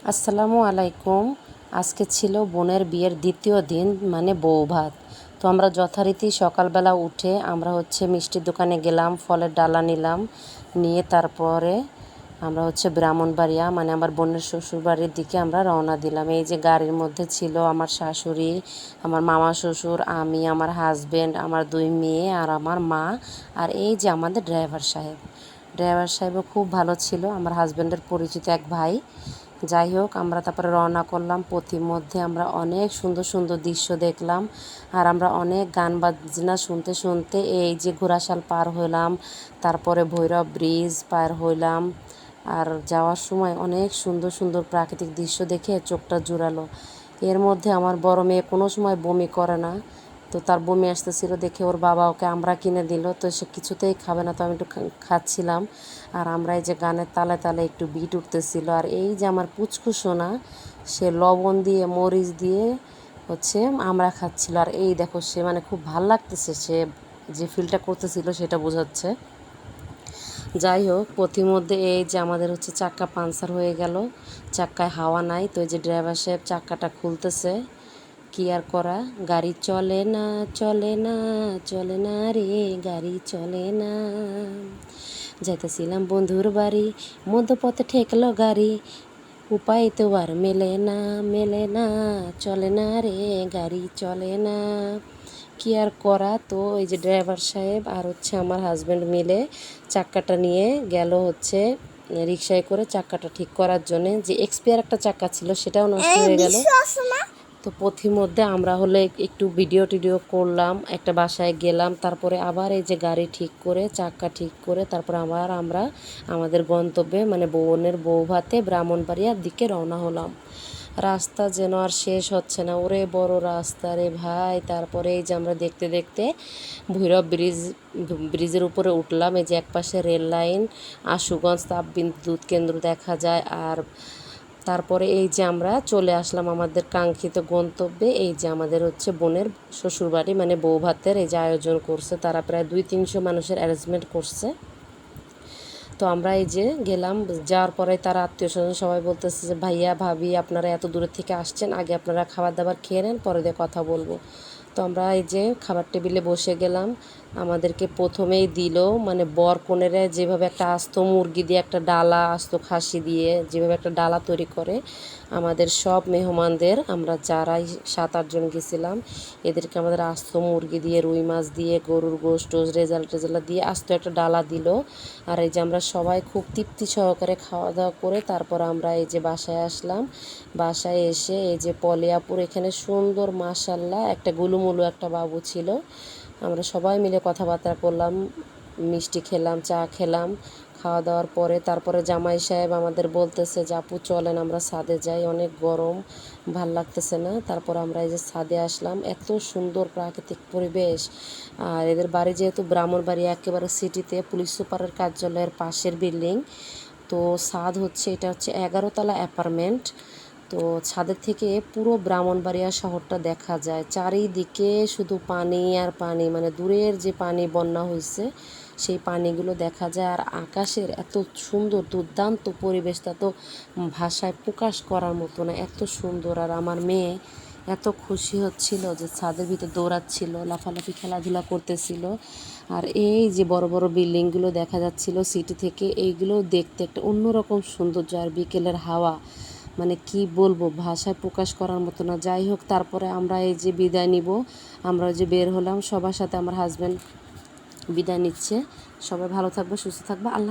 আসসালামু আলাইকুম। আজকে ছিল বোনের বিয়ের দ্বিতীয় দিন, মানে বউ ভাত। তো আমরা যথারীতি সকালবেলা উঠে আমরা মিষ্টির দোকানে গেলাম, ফলের ডালা নিলাম, নিয়ে তারপরে আমরা ব্রাহ্মণবাড়িয়া মানে আমার বোনের শ্বশুরবাড়ির দিকে আমরা রওনা দিলাম। এই যে গাড়ির মধ্যে ছিল আমার শাশুড়ি, আমার মামা শ্বশুর, আমি, আমার হাজব্যান্ড, আমার 2 মেয়ে আর আমার মা। আর এই যে আমাদের ড্রাইভার সাহেবও খুব ভালো ছিল, আমার হাজব্যান্ডের পরিচিত এক ভাই। যাই হোক, আমরা তারপরে রওনা করলাম। পথিমধ্যে আমরা অনেক সুন্দর সুন্দর দৃশ্য দেখলাম, আর আমরা অনেক গান বাজনা শুনতে শুনতে এই যে ঘোড়াশাল পার হইলাম, তারপরে ভৈরব ব্রিজ পার হইলাম। আর যাওয়ার সময় অনেক সুন্দর সুন্দর প্রাকৃতিক দৃশ্য দেখে চোখটা জুড়ালো। এর মধ্যে আমার বড় মেয়ে কোনো সময় বমি করে না, তো তার বমি আসতেছিল দেখে ওর বাবা ওকে আমরা কিনে দিল, তো সে কিছুতেই খাবে না, তো আমি একটু খাচ্ছিলাম। আর আমরা এই যে গানের তালে তালে একটু বিট উঠতেছিল। আর এই যে আমার পুচকু সোনা, সে লবণ দিয়ে মরিচ দিয়ে আমরা খাচ্ছিল। আর এই দেখো, সে মানে খুব ভাল লাগতেছে, সে যে ফিলটা করতেছিল সেটা বোঝাচ্ছে। যাই হোক, পথিমধ্যে এই যে আমাদের চাক্কা পাংচার হয়ে গেল, চাক্কায় হাওয়া নাই। তো এই যে ড্রাইভার সাহেব চাক্কাটা খুলতেছে, কি আর করা, গাড়ি চলে না, চলে না, চলে না রে, গাড়ি চলে না। যাইতেছিলাম বন্ধুর বাড়ি, মধ্যপথে ঠেকলো গাড়ি, উপায় তো আর মেলে না, মেলে না, চলে না রে, গাড়ি চলে না। কি আর করা। তো এই যে ড্রাইভার সাহেব আর আমার হাজব্যান্ড মিলে চাক্কাটা নিয়ে গেল রিকশায় করে চাক্কাটা ঠিক করার জন্যে। যে এক্সপায়ার একটা চাক্কা ছিল সেটাও নষ্ট হয়ে গেল। তো পথিমধ্যে আমরা একটু ভিডিও টিডিও করলাম, একটা বাসায় গেলাম, তারপরে আবার এই যে গাড়ি ঠিক করে চাক্কা ঠিক করে তারপর আবার আমরা আমাদের গন্তব্যে মানে বোনের বউ ভাতে ব্রাহ্মণবাড়িয়ার দিকে রওনা হলাম। রাস্তা যেন আর শেষ হচ্ছে না, ওরে বড় রাস্তা রে ভাই। তারপরে এই যে আমরা দেখতে দেখতে ভৈরব ব্রিজের উপরে উঠলাম। এই যে একপাশে রেল লাইন, আশুগঞ্জ তাপবিদ্যুৎ কেন্দ্র দেখা যায়। আর তারপরে এই যে আমরা চলে আসলাম আমাদের কাঙ্ক্ষিত গন্তব্যে। এই যে আমাদের বোনের শ্বশুরবাড়ি মানে বউ ভাতের এই যে আয়োজন করছে, তারা প্রায় 200-300 মানুষের অ্যারেঞ্জমেন্ট করছে। তো আমরা এই যে গেলাম, যাওয়ার পরে তারা আত্মীয় স্বজন সবাই বলতেছে যে ভাইয়া ভাবি আপনারা এত দূরের থেকে আসছেন, আগে আপনারা খাবার দাবার খেয়ে নেন, পরে দিয়ে কথা বলবো। তো আমরা এই যে খাবার টেবিলে বসে গেলাম। আমাদেরকে প্রথমেই দিল মানে বর কনেরা যেভাবে একটা আস্ত মুরগি দিয়ে একটা ডালা, আস্ত খাসি দিয়ে যেভাবে একটা ডালা তৈরি করে, আমাদের সব মেহমানদের, আমরা যারাই 7-8 জন গেছিলাম, এদেরকে আমাদের আস্ত মুরগি দিয়ে, রুই মাছ দিয়ে, গরুর গোশত রেজাল্ট দিয়ে আস্ত একটা ডালা দিল। আর এই যে আমরা সবাই খুব তৃপ্তি সহকারে খাওয়া দাওয়া করে তারপর আমরা এই যে বাসায় আসলাম। বাসায় এসে এই যে পলিয়াপুর এখানে সুন্দর মাশাল্লাহ একটা গুলুমুলু একটা বাবু ছিল, আমরা সবাই মিলে কথাবার্তা করলাম, মিষ্টি খেলাম, চা খেলাম। খাওয়া দাওয়ার পরে তারপরে জামাই সাহেব আমাদের বলতেছে যে আপু চলেন আমরা ছাদে যাই, অনেক গরম, ভাল লাগতেছে না। তারপর আমরা এই যে ছাদে আসলাম, এত সুন্দর প্রাকৃতিক পরিবেশ। আর এদের বাড়ি যেহেতু ব্রাহ্মণবাড়ি একেবারে সিটিতে, পুলিশ সুপারের কার্যালয়ের পাশের বিল্ডিং। তো ছাদ এটা 11 তলা অ্যাপার্টমেন্ট। তো ছাদের থেকে পুরো ব্রাহ্মণবাড়িয়া শহরটা দেখা যায়, চারিদিকে শুধু পানি আর পানি, মানে দূরের যে পানি বন্যা হয়েছে সেই পানিগুলো দেখা যায়। আর আকাশের এত সুন্দর দুর্দান্ত পরিবেশটা তো ভাষায় প্রকাশ করার মতো না, এত সুন্দর। আর আমার মেয়ে এত খুশি হচ্ছিল যে ছাদের ভিতর দৌড়াচ্ছিল, লাফালাফি খেলাধুলা করতেছিল। আর এই যে বড় বড় বিল্ডিংগুলো দেখা যাচ্ছিল সিটি থেকে, এইগুলো দেখতে একটা অন্যরকম সৌন্দর্য। আর বিকেলের হাওয়া, মানে কি বলবো, ভাষায় প্রকাশ করার মতো না। যাই হোক, তারপরে আমরা এই যে বিদায় নিব, আমরা যে বের হলাম সবার সাথে, আমার হাজব্যান্ড বিদায় নিচ্ছে। সবাই ভালো থাকবে, সুস্থ থাকবে, আল্লাহ।